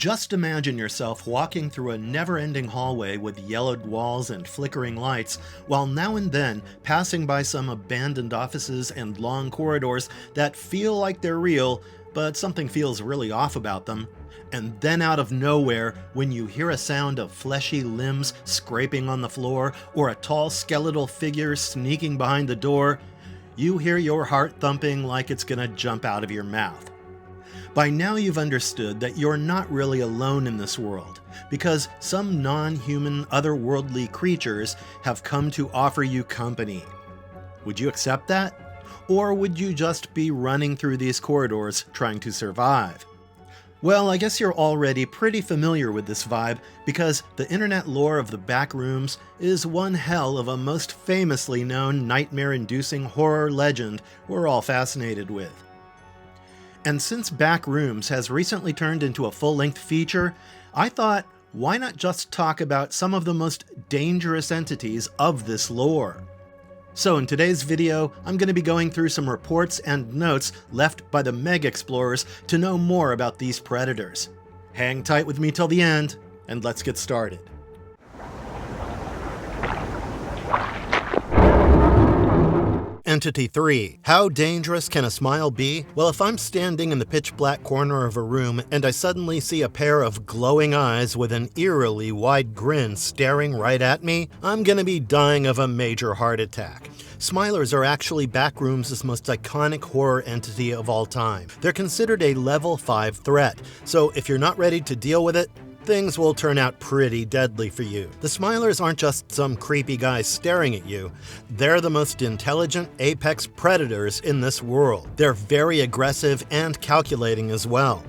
Just imagine yourself walking through a never-ending hallway with yellowed walls and flickering lights, while now and then passing by some abandoned offices and long corridors that feel like they're real, but something feels really off about them. And then out of nowhere, when you hear a sound of fleshy limbs scraping on the floor or a tall skeletal figure sneaking behind the door, you hear your heart thumping like it's gonna jump out of your mouth. By now you've understood that you're not really alone in this world, because some non-human, otherworldly creatures have come to offer you company. Would you accept that? Or would you just be running through these corridors trying to survive? Well, I guess you're already pretty familiar with this vibe, because the internet lore of the Backrooms is one hell of a most famously known nightmare-inducing horror legend we're all fascinated with. And since Backrooms has recently turned into a full-length feature, I thought, why not just talk about some of the most dangerous entities of this lore? So in today's video, I'm going to be going through some reports and notes left by the Meg Explorers to know more about these predators. Hang tight with me till the end, and let's get started. Entity 3. How dangerous can a smile be? Well, if I'm standing in the pitch black corner of a room and I suddenly see a pair of glowing eyes with an eerily wide grin staring right at me, I'm gonna be dying of a major heart attack. Smilers are actually Backrooms' most iconic horror entity of all time. They're considered a level 5 threat, so if you're not ready to deal with it, things will turn out pretty deadly for you. The Smilers aren't just some creepy guys staring at you. They're the most intelligent apex predators in this world. They're very aggressive and calculating as well.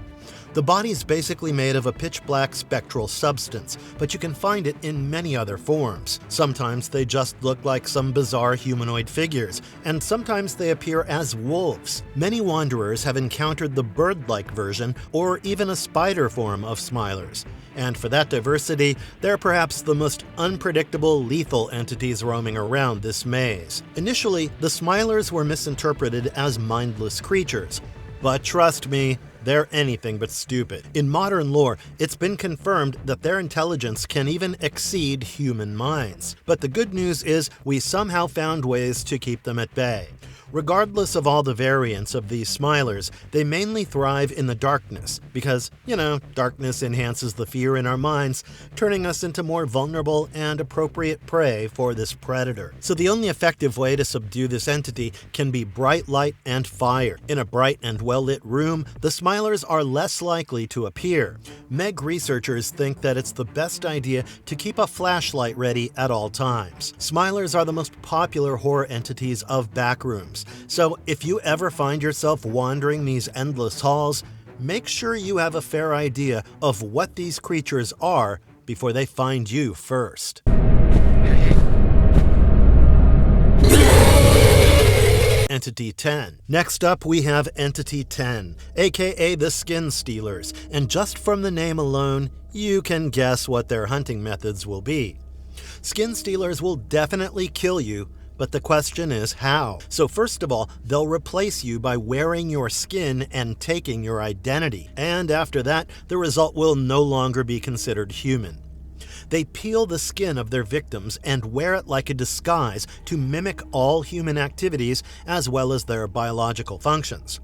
The body's basically made of a pitch-black spectral substance, but you can find it in many other forms. Sometimes they just look like some bizarre humanoid figures, and sometimes they appear as wolves. Many wanderers have encountered the bird-like version or even a spider form of Smilers. And for that diversity, they're perhaps the most unpredictable, lethal entities roaming around this maze. Initially, the Smilers were misinterpreted as mindless creatures, but trust me, they're anything but stupid. In modern lore, it's been confirmed that their intelligence can even exceed human minds. But the good news is we somehow found ways to keep them at bay. Regardless of all the variants of these Smilers, they mainly thrive in the darkness because, darkness enhances the fear in our minds, turning us into more vulnerable and appropriate prey for this predator. So the only effective way to subdue this entity can be bright light and fire. In a bright and well-lit room, the Smilers are less likely to appear. Meg researchers think that it's the best idea to keep a flashlight ready at all times. Smilers are the most popular horror entities of Backrooms. So if you ever find yourself wandering these endless halls, make sure you have a fair idea of what these creatures are before they find you first. Entity 10. Next up, we have Entity 10, aka the Skin Stealers, and just from the name alone, you can guess what their hunting methods will be. Skin Stealers will definitely kill you, but the question is how. So first of all, they'll replace you by wearing your skin and taking your identity. And after that, the result will no longer be considered human. They peel the skin of their victims and wear it like a disguise to mimic all human activities as well as their biological functions.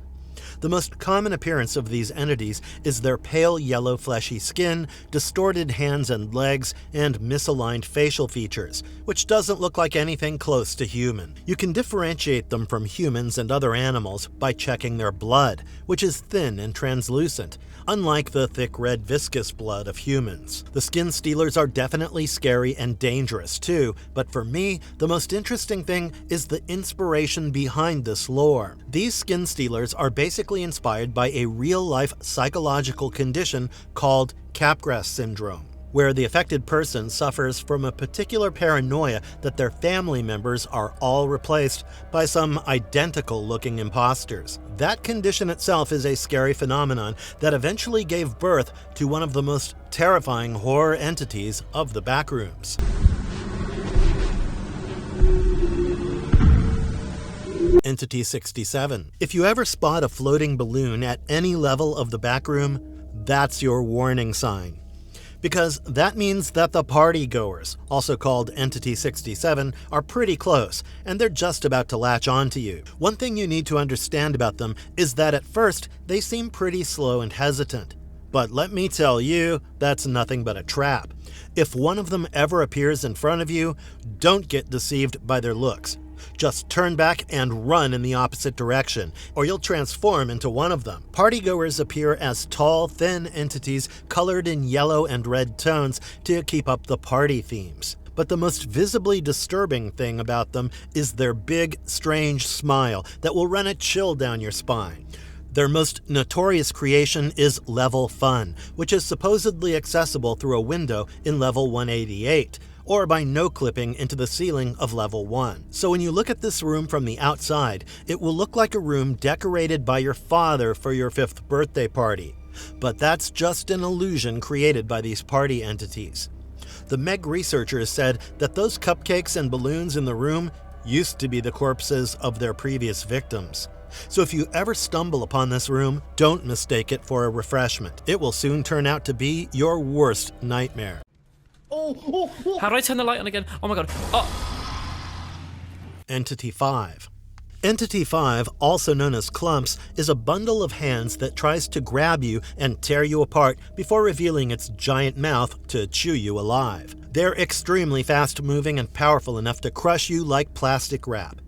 The most common appearance of these entities is their pale yellow fleshy skin, distorted hands and legs, and misaligned facial features, which doesn't look like anything close to human. You can differentiate them from humans and other animals by checking their blood, which is thin and translucent, unlike the thick red viscous blood of humans. The Skin Stealers are definitely scary and dangerous too, but for me, the most interesting thing is the inspiration behind this lore. These Skin Stealers are basically inspired by a real-life psychological condition called Capgras syndrome, where the affected person suffers from a particular paranoia that their family members are all replaced by some identical-looking imposters. That condition itself is a scary phenomenon that eventually gave birth to one of the most terrifying horror entities of the Backrooms. Entity 67. If you ever spot a floating balloon at any level of the backroom, That's your warning sign. Because that means that the Partygoers, also called Entity 67, are pretty close, and they're just about to latch onto you. One thing you need to understand about them is that at first, they seem pretty slow and hesitant. But let me tell you, that's nothing but a trap. If one of them ever appears in front of you, don't get deceived by their looks. Just turn back and run in the opposite direction, or you'll transform into one of them. Partygoers appear as tall, thin entities colored in yellow and red tones to keep up the party themes. But the most visibly disturbing thing about them is their big, strange smile that will run a chill down your spine. Their most notorious creation is Level Fun, which is supposedly accessible through a window in Level 188. Or by no-clipping into the ceiling of Level 1. So when you look at this room from the outside, it will look like a room decorated by your father for your 5th birthday party. But that's just an illusion created by these party entities. The Meg researchers said that those cupcakes and balloons in the room used to be the corpses of their previous victims. So if you ever stumble upon this room, don't mistake it for a refreshment. It will soon turn out to be your worst nightmare. How do I turn the light on again? Oh my god. Entity 5. Entity 5, also known as Clumps, is a bundle of hands that tries to grab you and tear you apart before revealing its giant mouth to chew you alive. They're extremely fast-moving and powerful enough to crush you like plastic wrap.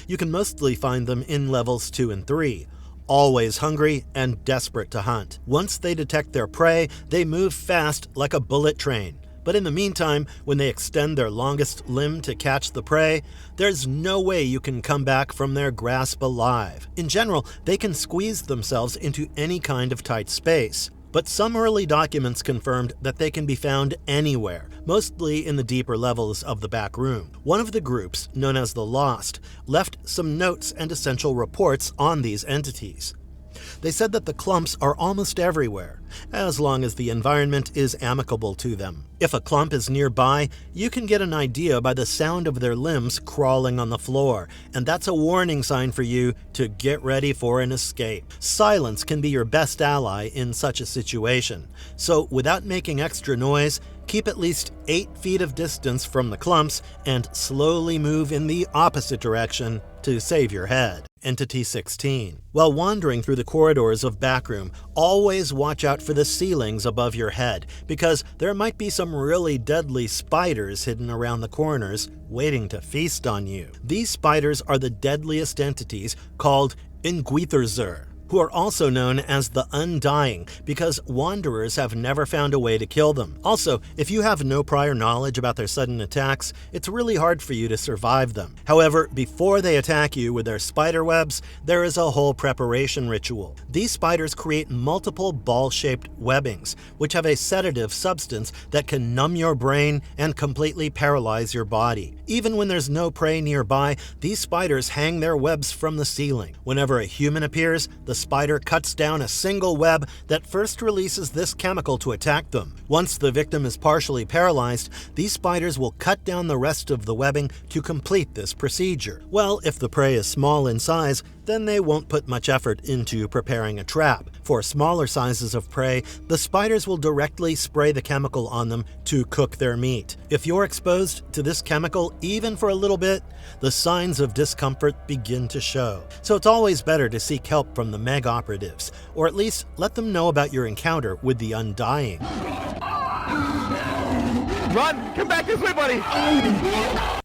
You can mostly find them in levels 2 and 3. Always hungry and desperate to hunt. Once they detect their prey, they move fast like a bullet train. But in the meantime, when they extend their longest limb to catch the prey, there's no way you can come back from their grasp alive. In general, they can squeeze themselves into any kind of tight space. But some early documents confirmed that they can be found anywhere, mostly in the deeper levels of the back room. One of the groups, known as the Lost, left some notes and essential reports on these entities. They said that the clumps are almost everywhere, as long as the environment is amicable to them. If a clump is nearby, you can get an idea by the sound of their limbs crawling on the floor, and that's a warning sign for you to get ready for an escape. Silence can be your best ally in such a situation, so without making extra noise, keep at least 8 feet of distance from the clumps and slowly move in the opposite direction to save your head. Entity 16. While wandering through the corridors of Backroom, always watch out for the ceilings above your head, because there might be some really deadly spiders hidden around the corners, waiting to feast on you. These spiders are the deadliest entities, called Undying, who are also known as the Undying because wanderers have never found a way to kill them. Also, if you have no prior knowledge about their sudden attacks, it's really hard for you to survive them. However, before they attack you with their spider webs, there is a whole preparation ritual. These spiders create multiple ball-shaped webbings, which have a sedative substance that can numb your brain and completely paralyze your body. Even when there's no prey nearby, these spiders hang their webs from the ceiling. Whenever a human appears, the spider cuts down a single web that first releases this chemical to attack them. Once the victim is partially paralyzed, these spiders will cut down the rest of the webbing to complete this procedure. Well, if the prey is small in size, then they won't put much effort into preparing a trap. For smaller sizes of prey, the spiders will directly spray the chemical on them to cook their meat. If you're exposed to this chemical even for a little bit, the signs of discomfort begin to show. So it's always better to seek help from the Meg operatives, or at least let them know about your encounter with the Undying. Run! Come back this way, buddy!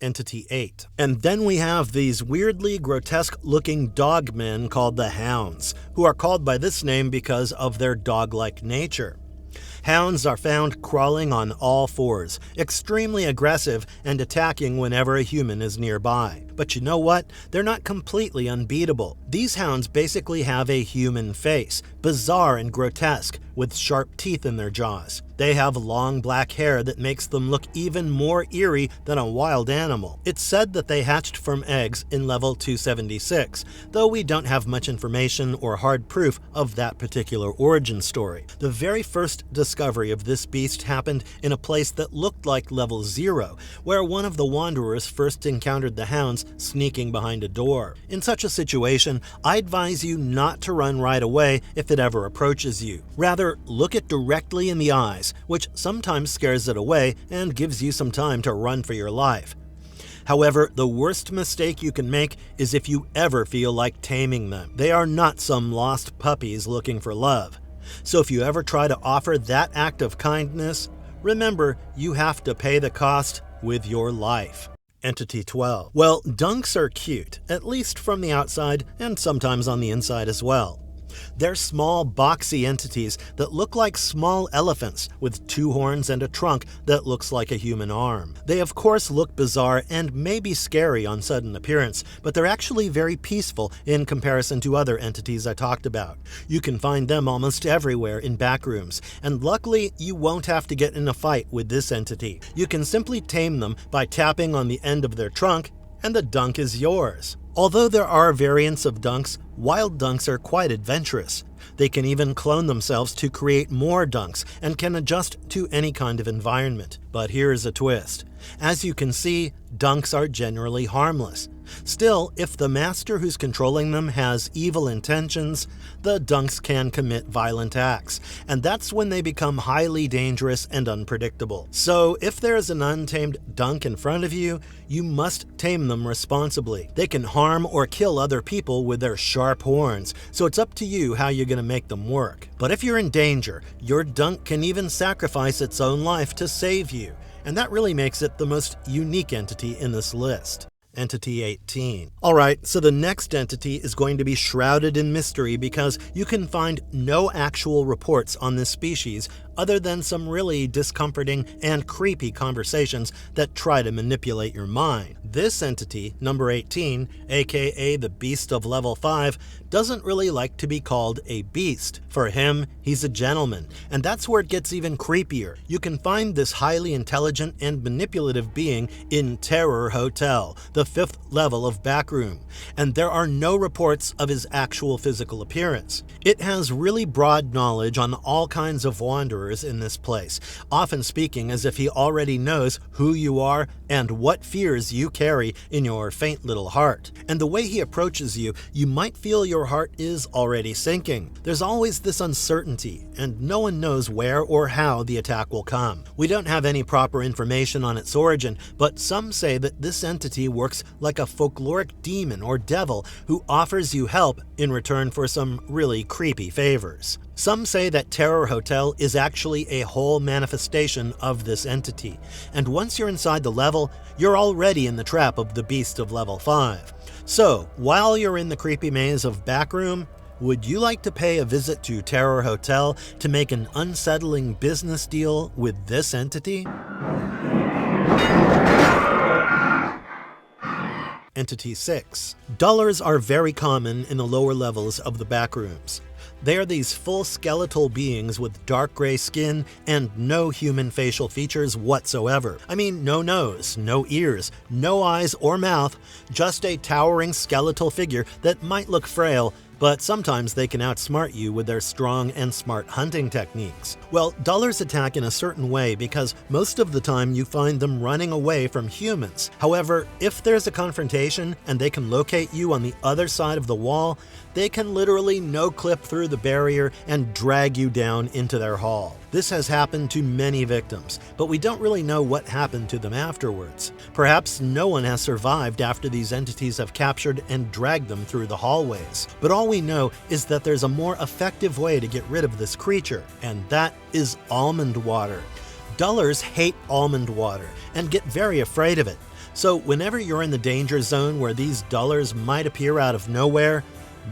Entity 8. And then we have these weirdly grotesque-looking dog men called the Hounds, who are called by this name because of their dog-like nature. Hounds are found crawling on all fours, extremely aggressive and attacking whenever a human is nearby. But you know what? They're not completely unbeatable. These hounds basically have a human face, bizarre and grotesque, with sharp teeth in their jaws. They have long black hair that makes them look even more eerie than a wild animal. It's said that they hatched from eggs in level 276, though we don't have much information or hard proof of that particular origin story. The very first discovery of this beast happened in a place that looked like level 0, where one of the wanderers first encountered the Hounds sneaking behind a door. In such a situation, I advise you not to run right away if it ever approaches you. Rather, look it directly in the eyes, which sometimes scares it away and gives you some time to run for your life. However, the worst mistake you can make is if you ever feel like taming them. They are not some lost puppies looking for love. So if you ever try to offer that act of kindness, remember you have to pay the cost with your life. Entity 12. Well, dunks are cute, at least from the outside and sometimes on the inside as well. They're small, boxy entities that look like small elephants with 2 horns and a trunk that looks like a human arm. They of course look bizarre and may be scary on sudden appearance, but they're actually very peaceful in comparison to other entities I talked about. You can find them almost everywhere in Backrooms, and luckily you won't have to get in a fight with this entity. You can simply tame them by tapping on the end of their trunk, and the dunk is yours. Although there are variants of dunks, wild dunks are quite adventurous. They can even clone themselves to create more dunks and can adjust to any kind of environment. But here's a twist. As you can see, dunks are generally harmless. Still, if the master who's controlling them has evil intentions, the dunks can commit violent acts, and that's when they become highly dangerous and unpredictable. So if there's an untamed dunk in front of you, you must tame them responsibly. They can harm or kill other people with their sharp horns, so it's up to you how you're going to make them work. But if you're in danger, your dunk can even sacrifice its own life to save you, and that really makes it the most unique entity in this list. Entity 18. Alright, so the next entity is going to be shrouded in mystery because you can find no actual reports on this species other than some really discomforting and creepy conversations that try to manipulate your mind. This entity, number 18, aka the Beast of Level 5, doesn't really like to be called a beast. For him, he's a gentleman, and that's where it gets even creepier. You can find this highly intelligent and manipulative being in Terror Hotel, the 5th level of Backroom, and there are no reports of his actual physical appearance. It has really broad knowledge on all kinds of wanderers in this place, often speaking as if he already knows who you are and what fears you carry in your faint little heart. And the way he approaches you, you might feel your heart is already sinking. There's always this uncertainty, and no one knows where or how the attack will come. We don't have any proper information on its origin, but some say that this entity works like a folkloric demon or devil who offers you help in return for some really creepy favors. Some say that Terror Hotel is actually a whole manifestation of this entity, and once you're inside the level, you're already in the trap of the Beast of Level 5. So, while you're in the creepy maze of Backroom, would you like to pay a visit to Terror Hotel to make an unsettling business deal with this entity? Entity 6. Dullars are very common in the lower levels of the Backrooms. They are these full skeletal beings with dark gray skin and no human facial features whatsoever. I mean, no nose, no ears, no eyes or mouth, just a towering skeletal figure that might look frail, but sometimes they can outsmart you with their strong and smart hunting techniques. Well, dullars attack in a certain way because most of the time you find them running away from humans. However, if there's a confrontation and they can locate you on the other side of the wall, they can literally no-clip through the barrier and drag you down into their hall. This has happened to many victims, but we don't really know what happened to them afterwards. Perhaps no one has survived after these entities have captured and dragged them through the hallways. But all we know is that there's a more effective way to get rid of this creature, and that is almond water. Dullars hate almond water and get very afraid of it. So whenever you're in the danger zone where these dullars might appear out of nowhere,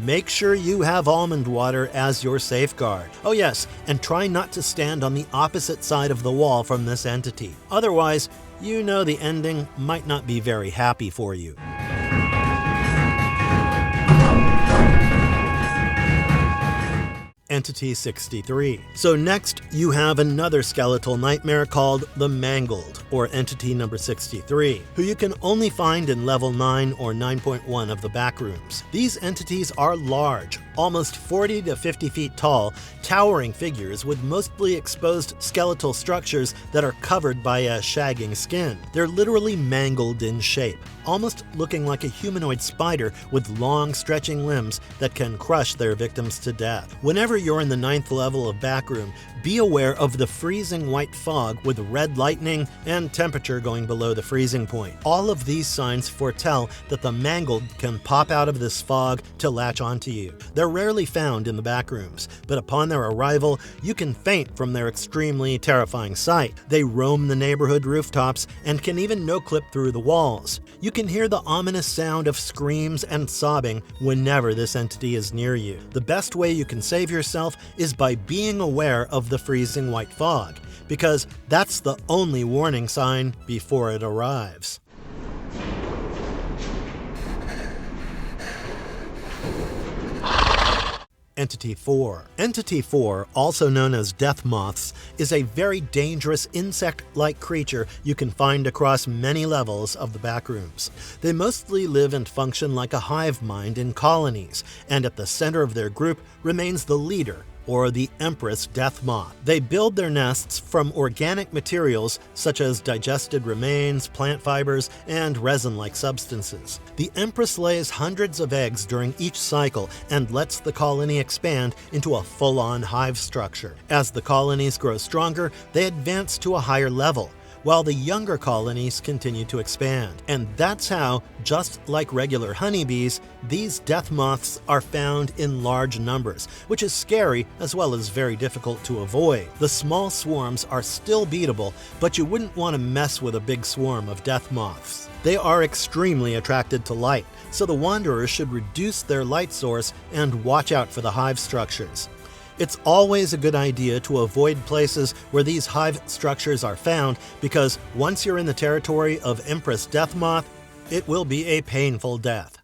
make sure you have almond water as your safeguard. Oh yes, and try not to stand on the opposite side of the wall from this entity. Otherwise, you know the ending might not be very happy for you. Entity 63. So next, you have another skeletal nightmare called the Mangled, or Entity number 63, who you can only find in level 9 or 9.1 of the Backrooms. These entities are large, almost 40 to 50 feet tall, towering figures with mostly exposed skeletal structures that are covered by a shagging skin. They're literally mangled in shape, almost looking like a humanoid spider with long stretching limbs that can crush their victims to death. Whenever you're in the 9th level of Backroom, be aware of the freezing white fog with red lightning and temperature going below the freezing point. All of these signs foretell that the mangled can pop out of this fog to latch onto you. They're rarely found in the Backrooms, but upon their arrival, you can faint from their extremely terrifying sight. They roam the neighborhood rooftops and can even no-clip through the walls. You can hear the ominous sound of screams and sobbing whenever this entity is near you. The best way you can save yourself is by being aware of the freezing white fog, because that's the only warning sign before it arrives. Entity 4. Entity 4, also known as death moths, is a very dangerous insect-like creature you can find across many levels of the Backrooms. They mostly live and function like a hive mind in colonies, and at the center of their group remains the leader, or the Empress death moth. They build their nests from organic materials such as digested remains, plant fibers, and resin-like substances. The Empress lays hundreds of eggs during each cycle and lets the colony expand into a full-on hive structure. As the colonies grow stronger, they advance to a higher level, while the younger colonies continue to expand. And that's how, just like regular honeybees, these death moths are found in large numbers, which is scary as well as very difficult to avoid. The small swarms are still beatable, but you wouldn't want to mess with a big swarm of death moths. They are extremely attracted to light, so the wanderers should reduce their light source and watch out for the hive structures. It's always a good idea to avoid places where these hive structures are found, because once you're in the territory of Empress Death Moth, it will be a painful death.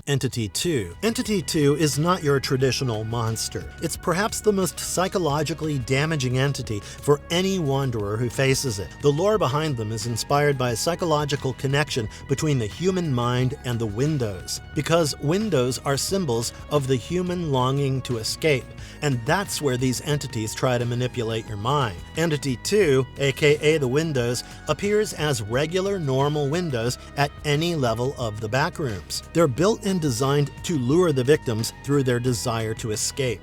Entity 2. Entity 2 is not your traditional monster. It's perhaps the most psychologically damaging entity for any wanderer who faces it. The lore behind them is inspired by a psychological connection between the human mind and the windows, because windows are symbols of the human longing to escape, and that's where these entities try to manipulate your mind. Entity 2, aka the windows, appears as regular normal windows at any level of the Backrooms. They're built and designed to lure the victims through their desire to escape.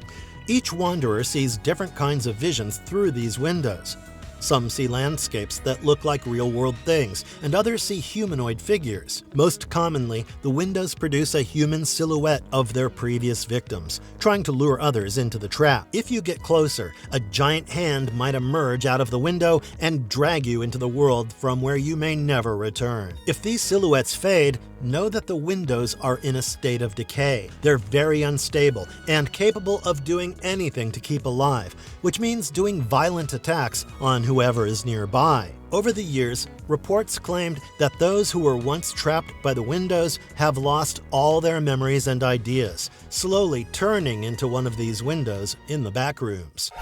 Each wanderer sees different kinds of visions through these windows. Some see landscapes that look like real-world things, and others see humanoid figures. Most commonly, the windows produce a human silhouette of their previous victims, trying to lure others into the trap. If you get closer, a giant hand might emerge out of the window and drag you into the world from where you may never return. If these silhouettes fade, know that the windows are in a state of decay. They're very unstable and capable of doing anything to keep alive, which means doing violent attacks on whoever is nearby. Over the years, reports claimed that those who were once trapped by the windows have lost all their memories and ideas, slowly turning into one of these windows in the Backrooms.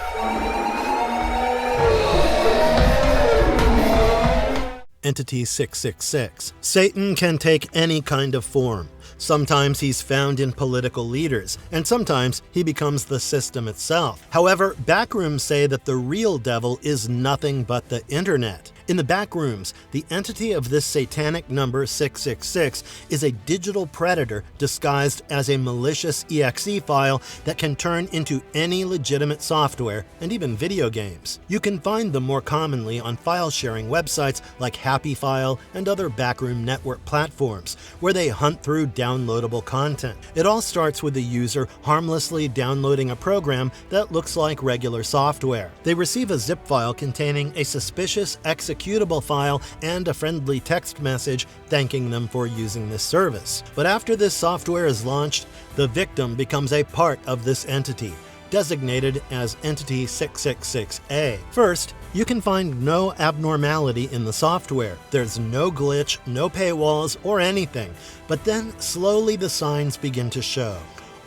Entity 666. Satan can take any kind of form. Sometimes he's found in political leaders, and sometimes he becomes the system itself. However, Backrooms say that the real devil is nothing but the internet. In the Backrooms, the entity of this satanic number 666 is a digital predator disguised as a malicious exe file that can turn into any legitimate software and even video games. You can find them more commonly on file-sharing websites like HappyFile and other Backroom network platforms, where they hunt through downloadable content. It all starts with the user harmlessly downloading a program that looks like regular software. They receive a zip file containing a suspicious executable file and a friendly text message thanking them for using this service. But after this software is launched, the victim becomes a part of this entity, designated as Entity 666A. First, you can find no abnormality in the software. There's no glitch, no paywalls, or anything. But then, slowly the signs begin to show.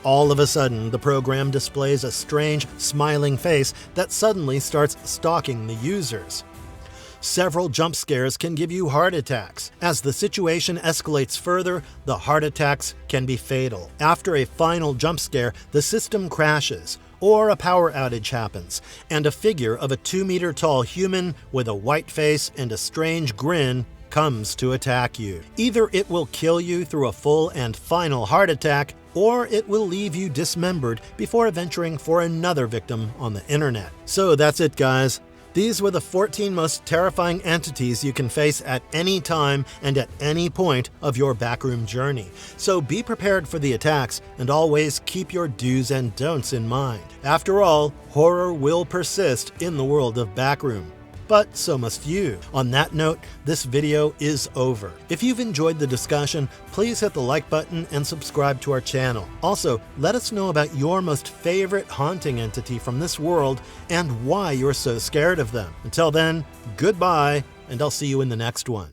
All of a sudden, the program displays a strange, smiling face that suddenly starts stalking the users. Several jump scares can give you heart attacks. As the situation escalates further, the heart attacks can be fatal. After a final jump scare, the system crashes, or a power outage happens, and a figure of a 2-meter-tall human with a white face and a strange grin comes to attack you. Either it will kill you through a full and final heart attack, or it will leave you dismembered before venturing for another victim on the internet. So that's it, guys. These were the 14 most terrifying entities you can face at any time and at any point of your backroom journey. So be prepared for the attacks and always keep your do's and don'ts in mind. After all, horror will persist in the world of Backroom. But so must you. On that note, this video is over. If you've enjoyed the discussion, please hit the like button and subscribe to our channel. Also, let us know about your most favorite haunting entity from this world and why you're so scared of them. Until then, goodbye, and I'll see you in the next one.